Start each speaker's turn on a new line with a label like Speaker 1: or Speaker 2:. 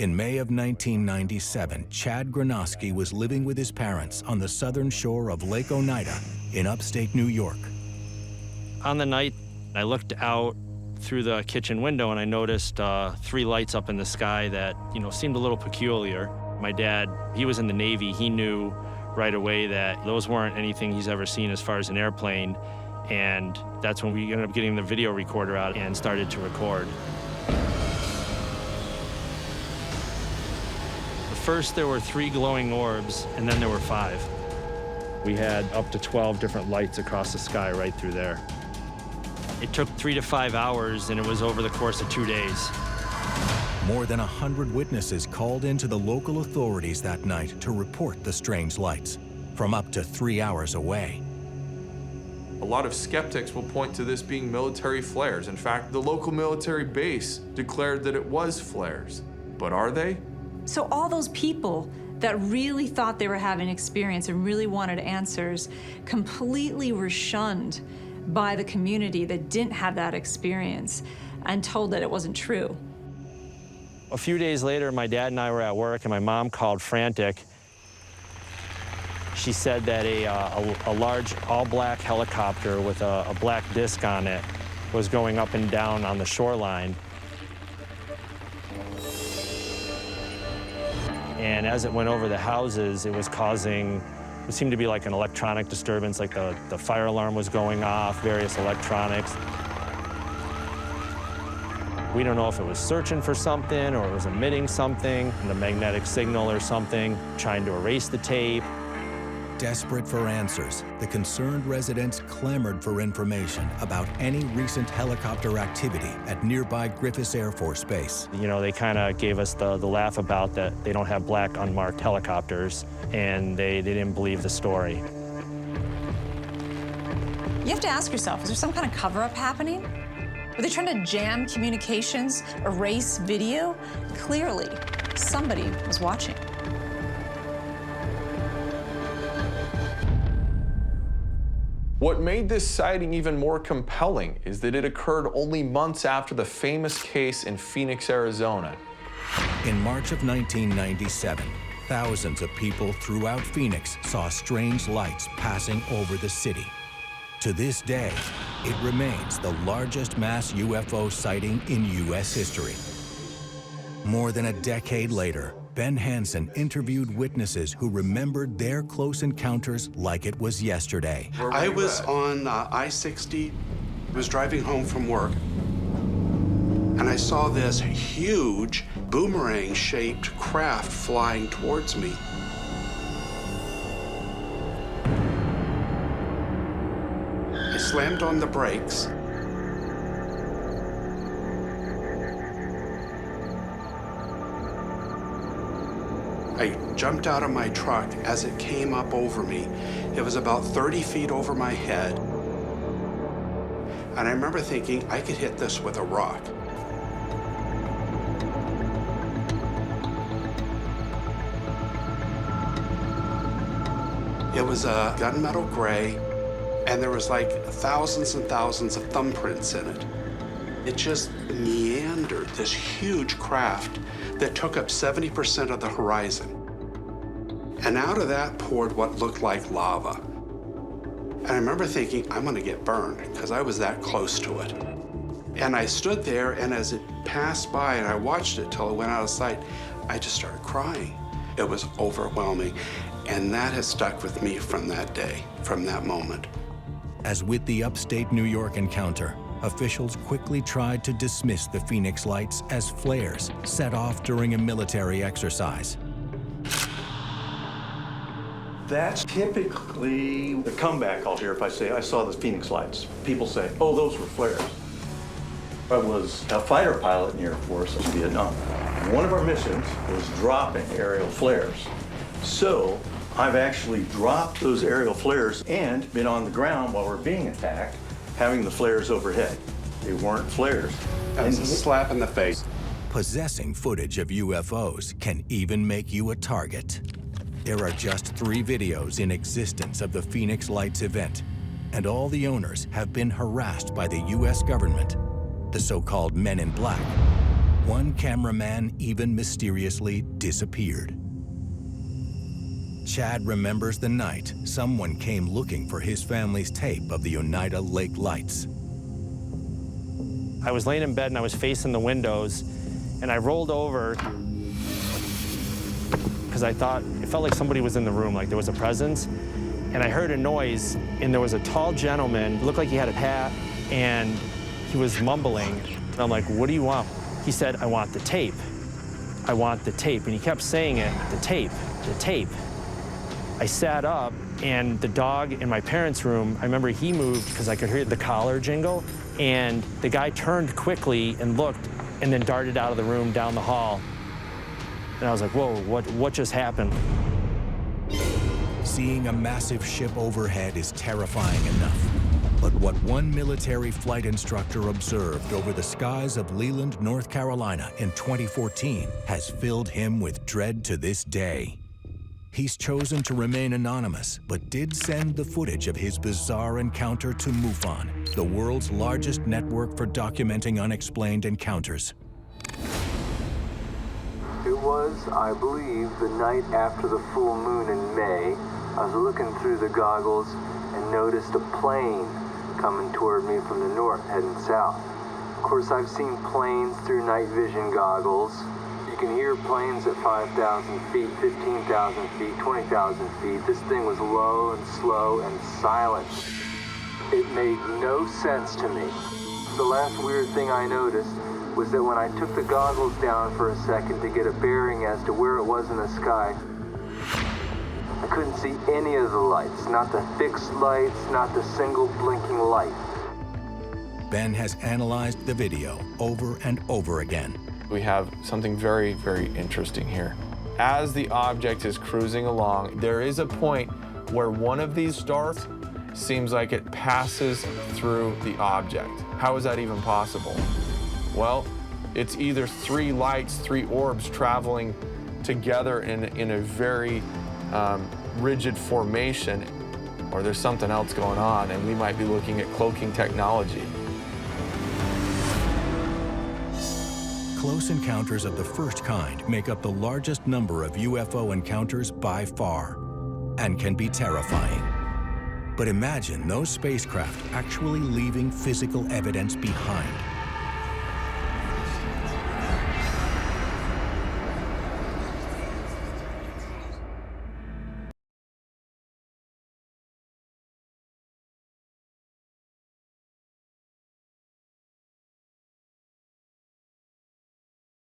Speaker 1: In May of 1997, Chad Granoski was living with his parents on the southern shore of Lake Oneida in upstate New York.
Speaker 2: On the night, I looked out through the kitchen window and I noticed 3 lights up in the sky that, seemed a little peculiar. My dad, he was in the Navy. He knew right away that those weren't anything he's ever seen as far as an airplane. And that's when we ended up getting the video recorder out and started to record. First, there were 3 glowing orbs, and then there were 5. We had up to 12 different lights across the sky right through there. It took 3 to 5 hours, and it was over the course of 2 days.
Speaker 1: More than 100 witnesses called into the local authorities that night to report the strange lights from up to 3 hours away.
Speaker 3: A lot of skeptics will point to this being military flares. In fact, the local military base declared that it was flares. But are they?
Speaker 4: So all those people that really thought they were having experience and really wanted answers completely were shunned by the community that didn't have that experience and told that it wasn't true.
Speaker 2: A few days later, my dad and I were at work and my mom called frantic. She said that a large all-black helicopter with a black disc on it was going up and down on the shoreline. And as it went over the houses, it was causing, it seemed to be like an electronic disturbance, like the fire alarm was going off, various electronics. We don't know if it was searching for something or it was emitting something, the magnetic signal or something, trying to erase the tape.
Speaker 1: Desperate for answers, the concerned residents clamored for information about any recent helicopter activity at nearby Griffiths Air Force Base.
Speaker 2: They kind of gave us the laugh about that they don't have black unmarked helicopters, and they didn't believe the story.
Speaker 4: You have to ask yourself, is there some kind of cover-up happening? Were they trying to jam communications, erase video? Clearly, somebody was watching.
Speaker 3: What made this sighting even more compelling is that it occurred only months after the famous case in Phoenix, Arizona.
Speaker 1: In March of 1997, thousands of people throughout Phoenix saw strange lights passing over the city. To this day, it remains the largest mass UFO sighting in U.S. history. More than a decade later, Ben Hansen interviewed witnesses who remembered their close encounters like it was yesterday.
Speaker 5: I was on I-60, was driving home from work, and I saw this huge boomerang-shaped craft flying towards me. I slammed on the brakes. I jumped out of my truck as it came up over me. It was about 30 feet over my head. And I remember thinking I could hit this with a rock. It was a gunmetal gray, and there was like thousands and thousands of thumbprints in it. It just meandered, this huge craft that took up 70% of the horizon. And out of that poured what looked like lava. And I remember thinking, I'm gonna get burned, because I was that close to it. And I stood there, and as it passed by, and I watched it till it went out of sight, I just started crying. It was overwhelming. And that has stuck with me from that day, from that moment.
Speaker 1: As with the upstate New York encounter, officials quickly tried to dismiss the Phoenix lights as flares set off during a military exercise.
Speaker 6: That's typically the comeback I'll hear if I say, I saw the Phoenix lights. People say, oh, those were flares. I was a fighter pilot in the Air Force in Vietnam. One of our missions was dropping aerial flares. So I've actually dropped those aerial flares and been on the ground while we're being attacked, having the flares overhead. They weren't flares.
Speaker 5: That was a slap in the face.
Speaker 1: Possessing footage of UFOs can even make you a target. There are just 3 videos in existence of the Phoenix Lights event, and all the owners have been harassed by the U.S. government, the so-called Men in Black, One cameraman even mysteriously disappeared. Chad remembers the night someone came looking for his family's tape of the Oneida Lake lights.
Speaker 2: I was laying in bed and I was facing the windows, and I rolled over because I thought, it felt like somebody was in the room, like there was a presence. And I heard a noise, and there was a tall gentleman, looked like he had a hat, and he was mumbling. And I'm like, what do you want? He said, I want the tape. I want the tape. And he kept saying it, the tape, the tape. I sat up, and the dog in my parents' room, I remember he moved because I could hear the collar jingle, and the guy turned quickly and looked, and then darted out of the room down the hall. And I was like, whoa, what just happened?
Speaker 1: Seeing a massive ship overhead is terrifying enough. But what one military flight instructor observed over the skies of Leland, North Carolina in 2014 has filled him with dread to this day. He's chosen to remain anonymous, but did send the footage of his bizarre encounter to MUFON, the world's largest network for documenting unexplained encounters.
Speaker 7: It was, I believe, the night after the full moon in May. I was looking through the goggles and noticed a plane coming toward me from the north, heading south. Of course, I've seen planes through night vision goggles. You can hear planes at 5,000 feet, 15,000 feet, 20,000 feet. This thing was low and slow and silent. It made no sense to me. The last weird thing I noticed was that when I took the goggles down for a second to get a bearing as to where it was in the sky, I couldn't see any of the lights, not the fixed lights, not the single blinking light.
Speaker 1: Ben has analyzed the video over and over again.
Speaker 3: We have something very, very interesting here. As the object is cruising along, there is a point where one of these stars seems like it passes through the object. How is that even possible? Well, it's either three lights, three orbs traveling together in a very rigid formation, or there's something else going on, and we might be looking at cloaking technology.
Speaker 1: Close encounters of the first kind make up the largest number of UFO encounters by far, and can be terrifying. But imagine those spacecraft actually leaving physical evidence behind.